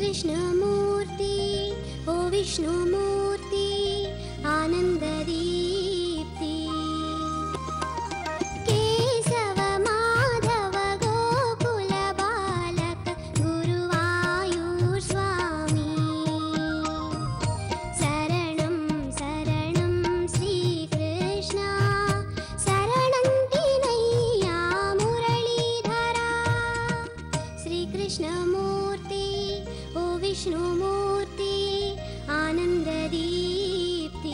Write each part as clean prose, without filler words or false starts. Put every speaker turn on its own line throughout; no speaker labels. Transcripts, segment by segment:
श्रीकृष्णमूर्ति ओ विष्णुमूर्ति आनन्ददीप्ति केशव माधव गोकुल बालक गुरुवायूर स्वामी शरणं शरणं श्रीकृष्ण शरणन्तिनय्या मुरलीधरा श्रीकृष्णमूर्ति ओ विष्णुमूर्ति आनन्ददीप्ति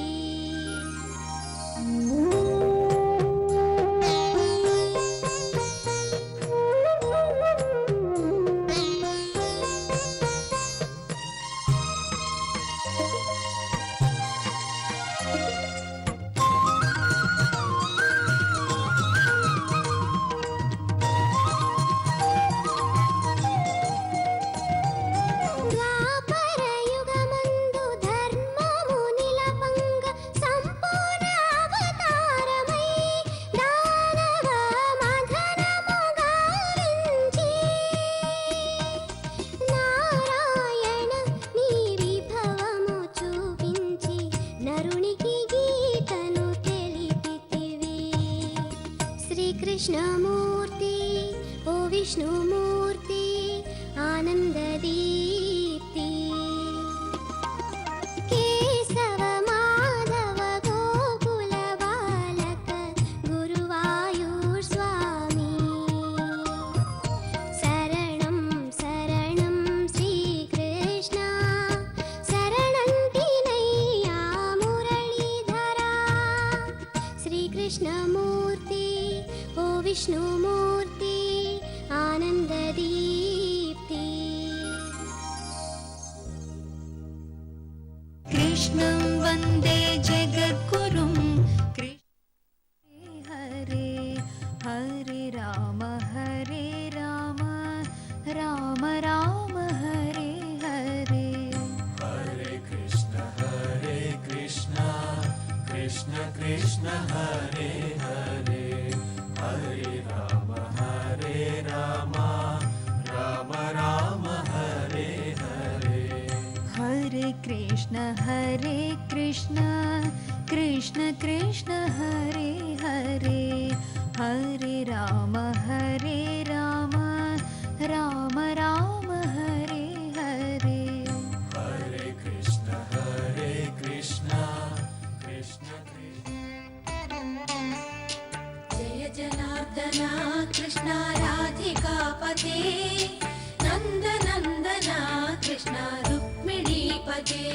कृष्णमूर्ति ओ विष्णुमूर्ति आनन्ददीप्ति केशव माधव गोकुल बालक गुरुवायूर स्वामी शरणं शरणं श्रीकृष्ण शरणन्तिनय्या मुरलीधरा श्रीकृष्णमूर्ति ओ विष्णुमूर्ति आनन्ददीप्ति
कृष्णं वन्दे जगद्गुरुं हरे हरे राम राम राम हरे हरे
हरे कृष्ण कृष्ण कृष्ण हरे हरे हरे राम राम राम हरे हरे
हरे कृष्ण कृष्ण कृष्ण हरे हरे हरे राम राम राम हरे हरे
हरे कृष्ण कृष्ण कृष्ण
जय जनार्दना कृष्ण राधिकापते नन्द नन्दना कृष्ण रुक्मिणीपते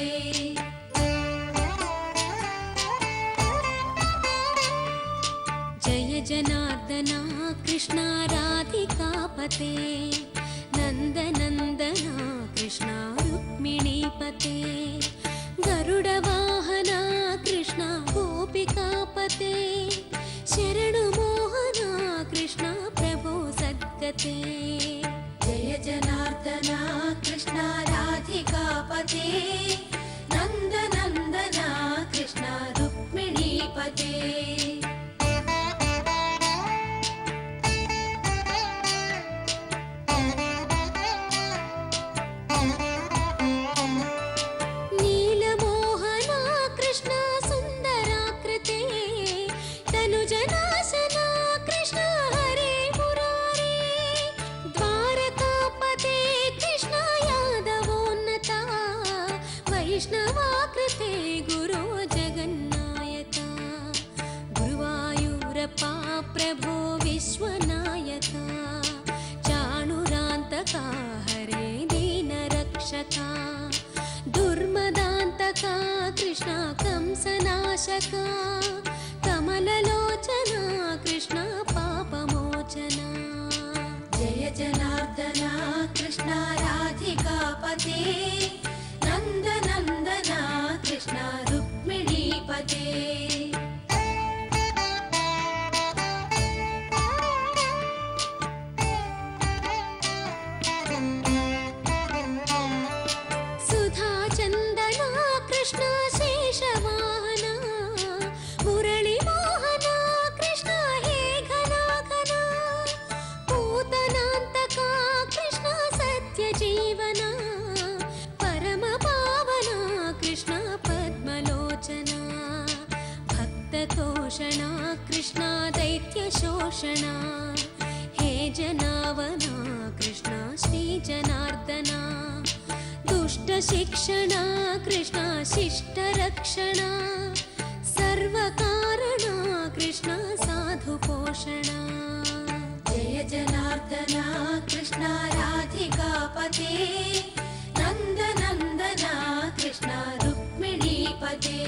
जय जनार्दना कृष्ण राधिकापते नन्द नन्दना कृष्ण रुक्मिणीपते गरुडवाहना कृष्ण गोपिकापते शरणुमोहना कृष्ण प्रभो सद्गते जय जनार्दना कृष्ण राधिकापते नन्द नन्दना कृष्ण रुक्मिणीपते नीलमोहना कृष्ण सुन्दराकृते तनुजनाशना कृष्ण हरे मुरारे द्वारकापते कृष्ण यादवोन्नता वैष्णवाकृते गुरो जगन्नायका गुरुवायूरप्पा प्रभो विश्वनायका चाणुरान्तका हरे दीनरक्षका दुर्मदान्तका कृष्ण कंसनाशका कमललोचना कृष्ण पापमोचना जय जना राधिकापते नन्दनन्दना कृष्ण रुक्मिणीपते सुधाचन्दना कृष्ण शेषवाहना मुरळीमोहना कृष्ण हे घना घना पूतनान्तका कृष्ण सत्यजीवना परमपावना कृष्ण पद्मलोचना भक्ततोषणा कृष्ण दैत्यशोषणा हे जनावना कृष्ण श्रीजनार्दना दुष्टशिक्षणा कृष्ण शिष्टरक्षणा सर्वकारणा कृष्ण साधुपोषणा जय जनार्दना कृष्ण राधिकापते नन्दनन्दना कृष्ण रुक्मिणीपते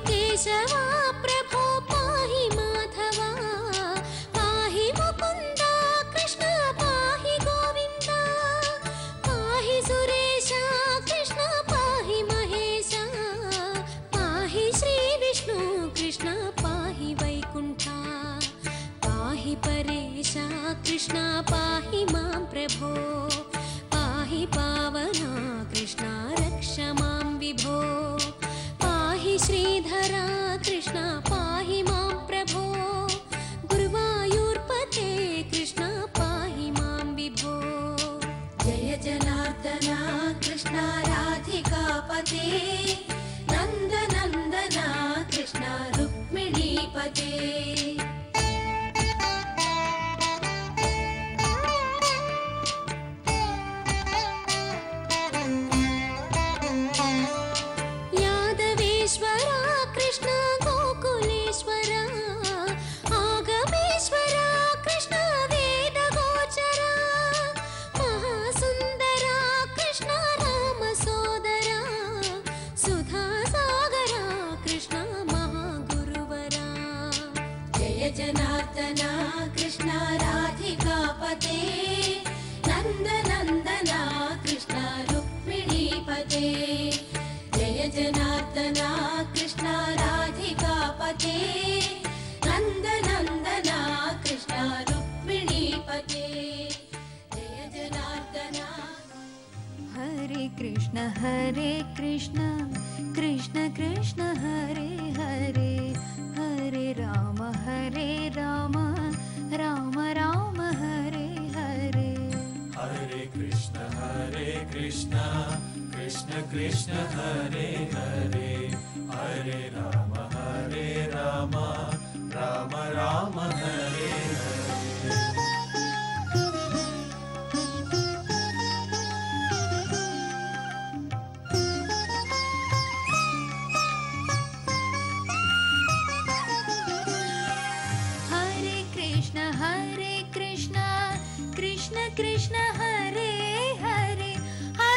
केशवा प्रभो पाहि माधवा पाहि मुकुन्दा कृष्ण पाहि गोविन्दा पाहि सुरेशा कृष्ण पाहि महेशा पाहि श्रीविष्णु कृष्ण पाहि वैकुण्ठा पाहि परेशा कृष्ण पाहि मां प्रभो पाहि पावना कृष्ण रक्ष मां विभो श्रीधरा कृष्ण पाहि मां प्रभो गुरुवायूर्पते कृष्ण पाहि मां विभो जय जनार्दना कृष्ण राधिकापते नन्दनन्दना कृष्ण रुक्मिणीपते यादवेश्वरा कृष्ण गोकुलेश्वरा आगमेश्वरा कृष्ण वेदगोचरा महासुन्दरा कृष्ण रामसोदरा सुधासागरा कृष्ण महागुरुवरा जय जनार्दना कृष्ण राधिकापते नन्दनन्दना कृष्ण रुक्मिणीपते जय जनार्दना कृष्ण राधिकापते नन्दनन्दना कृष्ण रुक्मिणीपते जय जनार्दना
हरे कृष्ण कृष्ण कृष्ण हरे हरे हरे राम राम राम हरे हरे
हरे कृष्ण कृष्ण कृष्ण हरे हरे हरे राम राम राम हरे हरे
हरे कृष्ण कृष्ण कृष्ण हरे हरे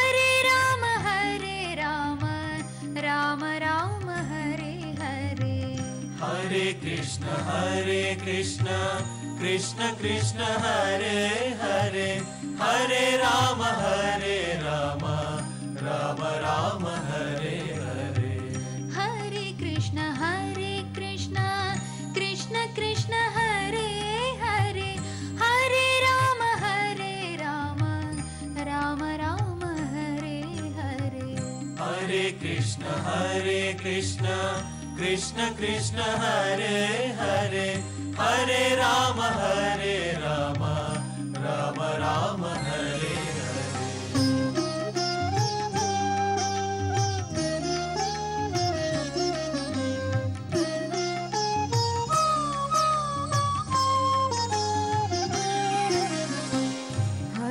हरे राम राम राम हरे हरे
हरे कृष्ण कृष्ण कृष्ण हरे हरे हरे राम राम राम हरे हरे
हरे कृष्ण कृष्ण कृष्ण हरे हरे हरे राम राम हरे हरे
हरे कृष्ण कृष्ण हरे हरे हरे राम राम हरे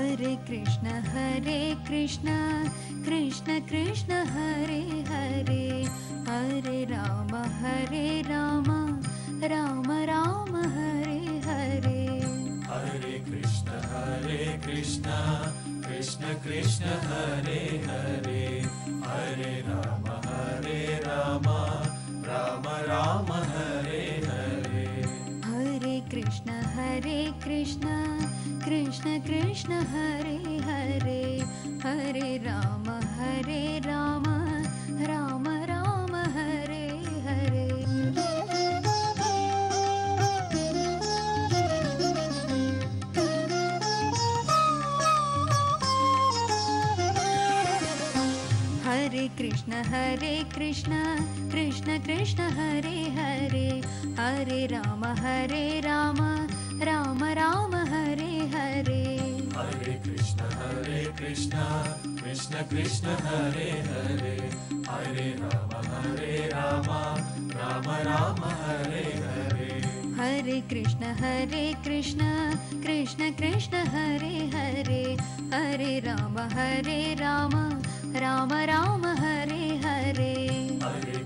हरे
हरे कृष्ण कृष्ण हरे हरे हरे राम राम हरे हरे
हरे कृष्ण कृष्ण हरे हरे हरे राम
हरे कृष्ण कृष्ण कृष्ण हरे हरे हरे राम राम राम राम हरे हरे
हरे कृष्ण कृष्ण कृष्ण हरे हरे हरे राम राम राम हरे हरे
हरे कृष्ण कृष्ण कृष्ण हरे हरे हरे राम राम राम राम हरे हरे
हरे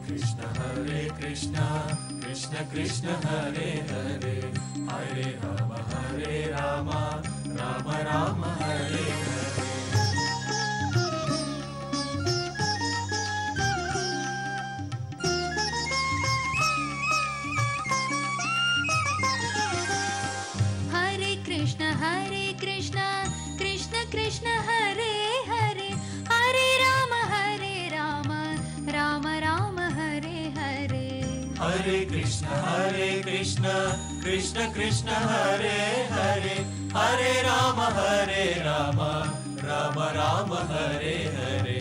कृष्ण कृष्ण हरे हरे हरे राम राम राम हरे हरे
कृष्ण कृष्ण कृष्ण हरे हरे हरे राम राम राम हरे हरे
हरे कृष्ण कृष्ण कृष्ण हरे हरे हरे राम राम राम हरे हरे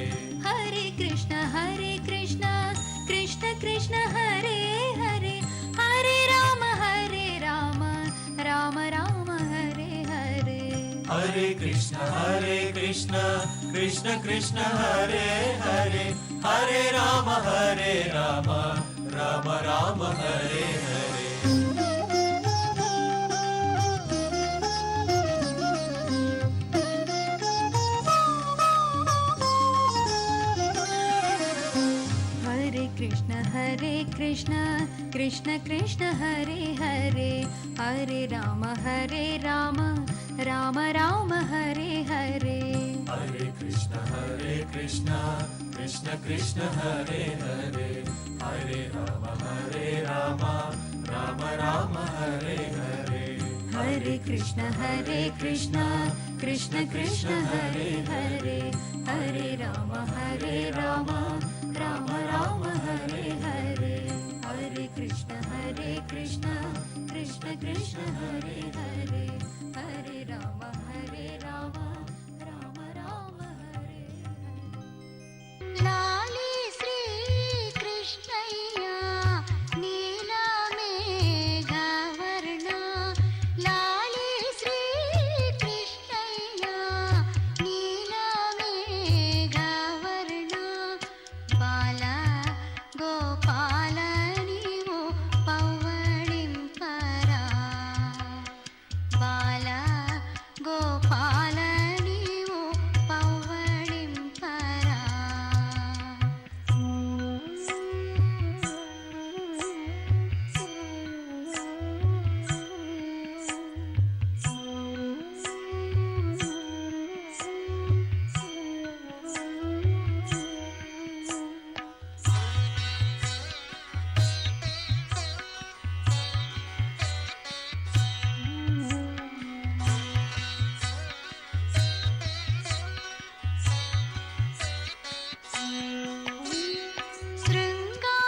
हरे कृष्ण कृष्ण कृष्ण हरे हरे हरे राम राम राम हरे हरे
हरे कृष्ण कृष्ण हरे हरे हरे राम राम हरे हरे
हरे कृष्ण कृष्ण हरे हरे हरे राम राम राम हरे हरे
हरे कृष्ण कृष्ण हरे हरे हरे राम राम हरे हरे
हरे कृष्ण कृष्ण कृष्ण हरे हरे हरे राम राम राम हरे हरे हरे कृष्ण कृष्ण कृष्ण हरे हरे हरे राम राम राम हरे
लाली श्री कृष्णय्या नीलमेघवर्ण लाली श्री कृष्णय्या नीलमेघवर्ण बाल गोपाल नीवु पव्वळिंपरा बाल गोपाल नीवु पव्वळिंपरा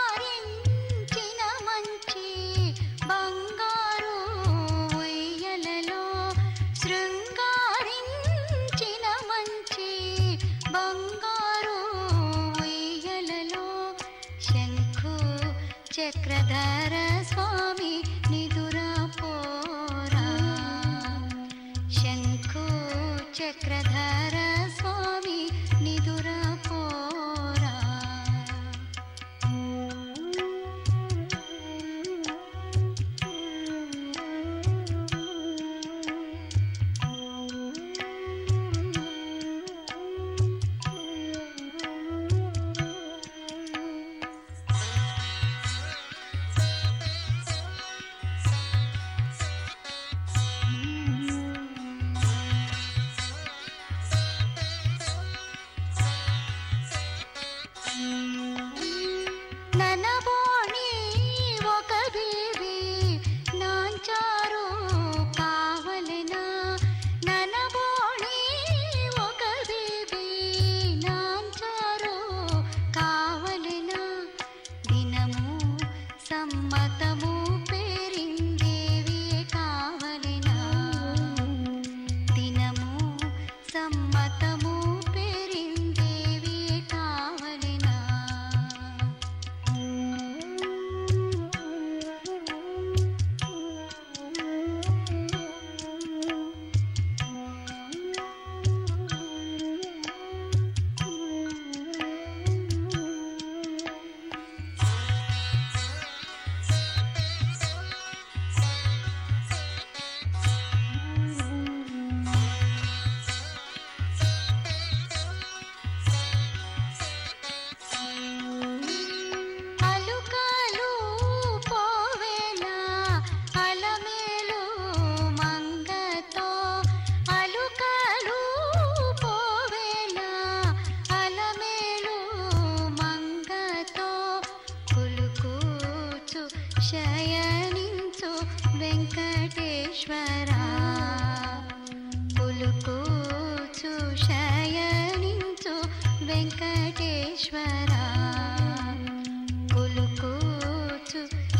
శృంగారించిన మంచి బంగారు ఉయ్యలలో శృంగారించిన మంచి బంగారు ఉయ్యలలో శంఖు చక్రధర స్వామి నిదురపోరా శంఖు చక్రధర స్వామి నిదురపోరా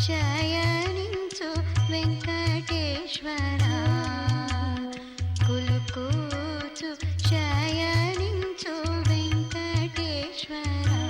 శయనించు వెంకటేశ్వరా కులుకూచు శయనించు వెంకటేశ్వరా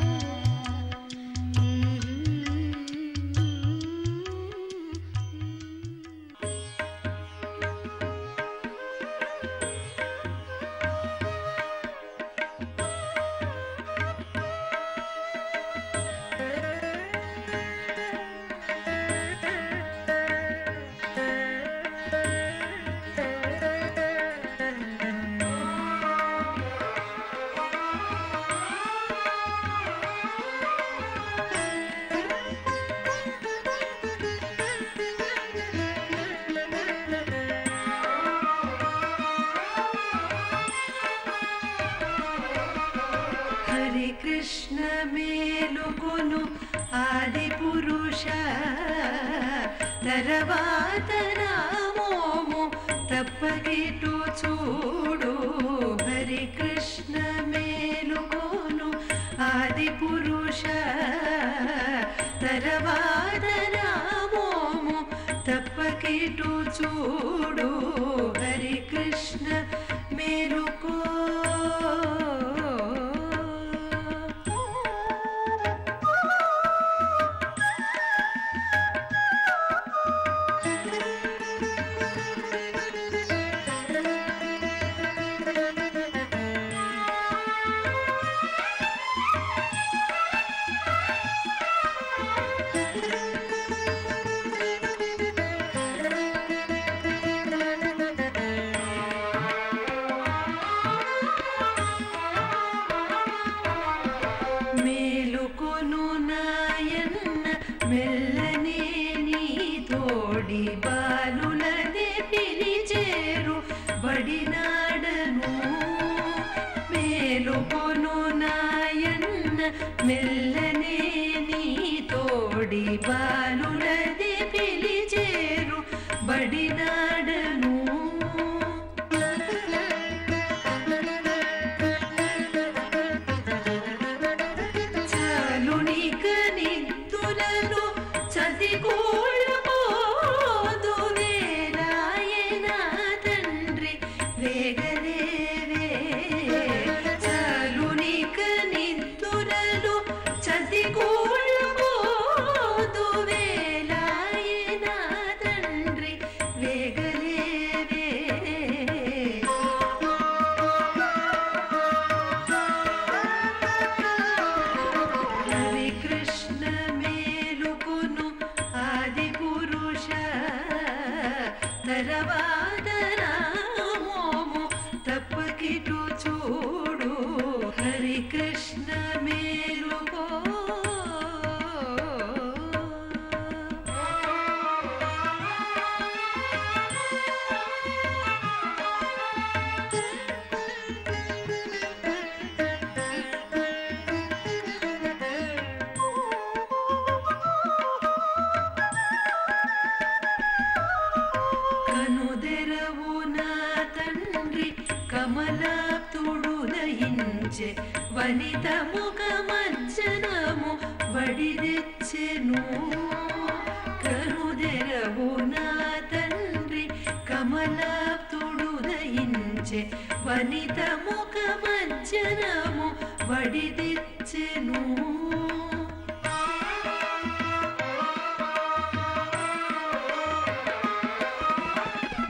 హరి కృష్ణ మేలుకొను ఆది పురుష తర్వాత నామోము తప్పగిటు చూడు హరి కృష్ణ మేలుకొను ఆది పురుష తర్వాత నామోము తప్పగిటు చూడు హరి కృష్ణ మేలుకో మేలుకొను నాయన్న మెల్లనే నీ తోడి బాలులదే పిలిచేరు బడినాడను మేలుకొను నాయన్న మెల్లనే నీ తోడి బాలులదే పిలిచేరు బడినాడను తప్పకిటు చూడు హరి కృష్ణ మేలుకో కనుదెరవు నా తండ్రి కమలాప్తుడు దయించే వనిత ముఖ మజ్జనము వడిదెచ్చెను కనుదెరవు నా తండ్రి కమలాప్తుడు దయించే వనిత ముఖ మజ్జనము వడిదెచ్చెను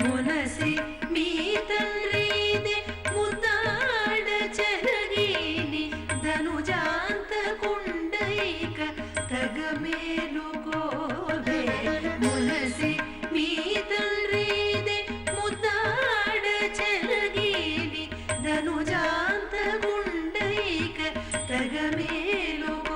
మునసి మీ తండ్రిదే ముద్దాడ చెరగీని ధనుజాంత కుండైక తగమేలుకోవే మునసి మీ తండ్రిదే ముద్దాడ చెరగీని ధనుజాంత కుండైక తగమేలుకోవే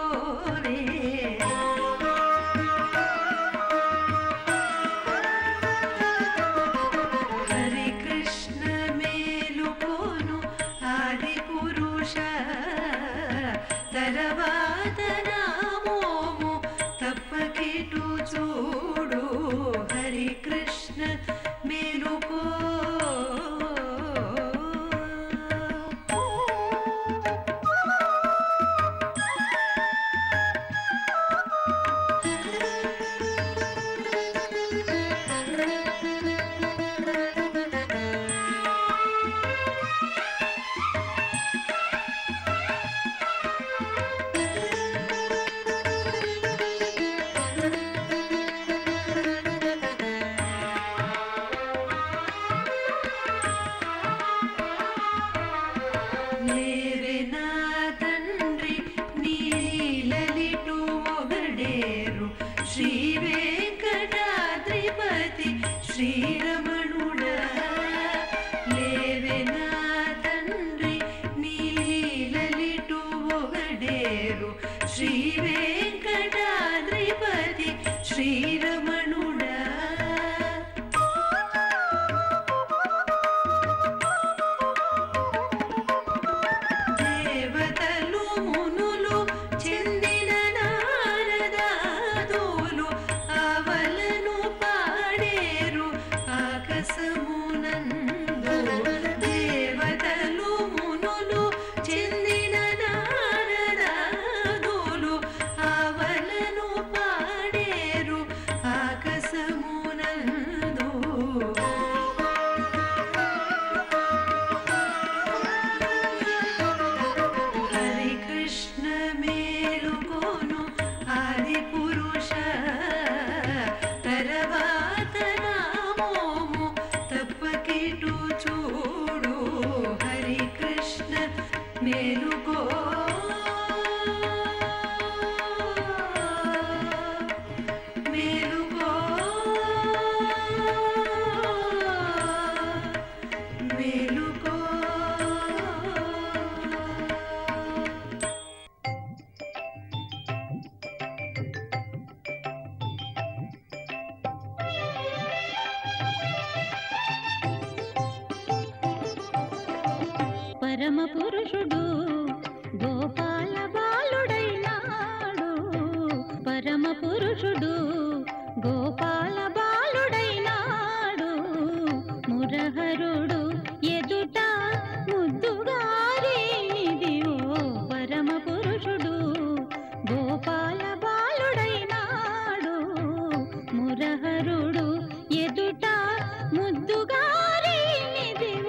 తర్వాత నామోము తప్పకిటు చూడు హరి కృష్ణ మేలుకో శ్రీ వెంకటాద్రిపతి శ్రీరమణుడా దేవతలు మునులు చెందిన నారదాదులు అవలను పాడేరు ఆకాశమునందు దేవతలు మునులు చెందిన నారదాదులు అవలను పాడేరు ఆకాశమునందు హరి కృష్ణ మేలుకోను ఆది పురుష తర్వాత నామోము తప్పకిటు చూడు హరి కృష్ణ మేలుకో మేలుకో మేలుకో
పరమ పురుషుడు గోపాల బాలుడైనాడు పరమ పురుషుడు గోపాల బాలుడైనాడు మురహరుడు ఎదుట ముద్దుగారేనిది ఓ పరమ పురుషుడు గోపాల బాలుడైనాడు మురహరుడు ఎదుట ముద్దుగారేనిది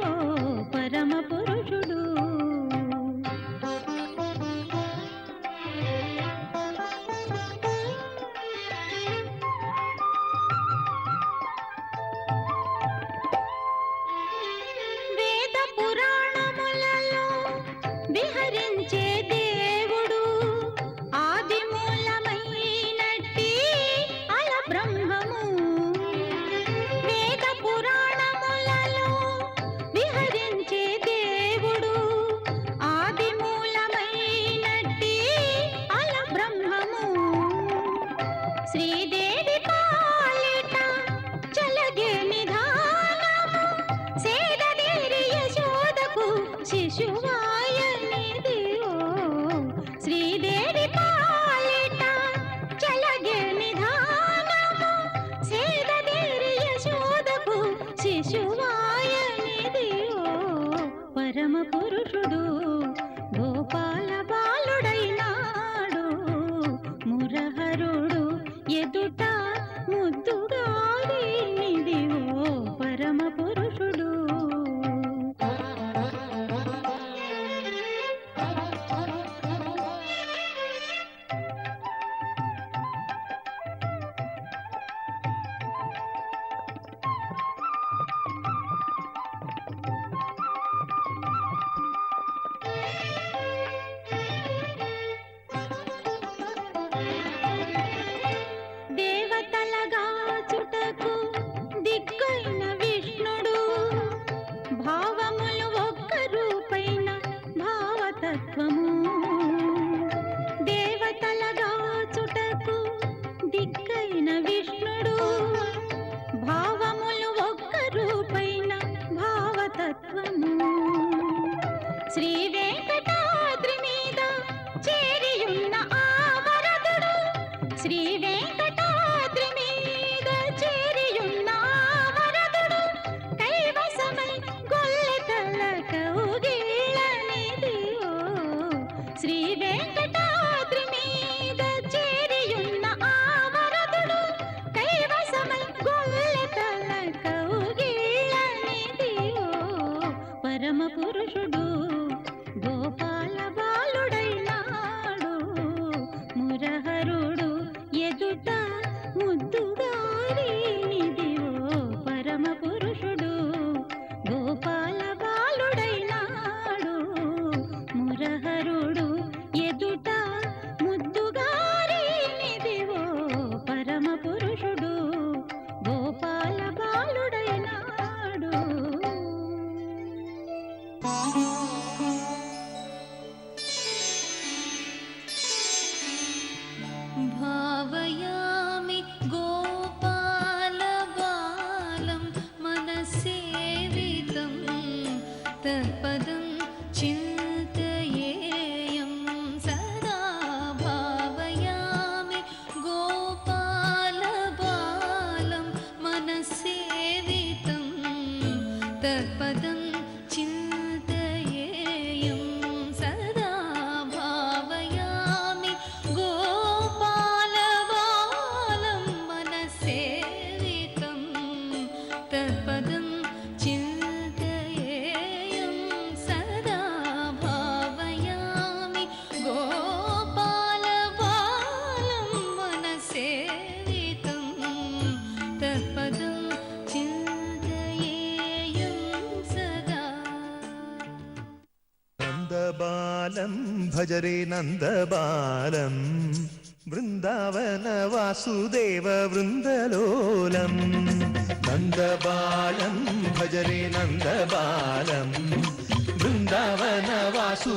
ఓ పరమ పురుషుడు వేద పురాణములలో విహరించే దేవుడు ఆది మూలమైనట్టి అల బ్రహ్మము వేద పురాణములలో విహరించే దేవుడు ఆది మూలమైనట్టి అల బ్రహ్మము శ్రీదేవి పాలిట చలగే నిధానము సేదదేరి యశోదకు శిశువాయనిది ఓ శ్రీదేవి పాలిట చలగే నిధానము సేదదేరి యశోదకు శిశువాయనిది ఓ పరమ పురుషుడు గోపాల బాలుడైనాడు మురహరుడు ఎదుట ముద్దుగారేనిది ఓ పరమ పురుషుడు
नन्दबालं भजरे नन्दबालं वृन्दावन वासुदेव वृन्दलोलं नन्दबालं भजरे नन्दबालं वृन्दावन वासु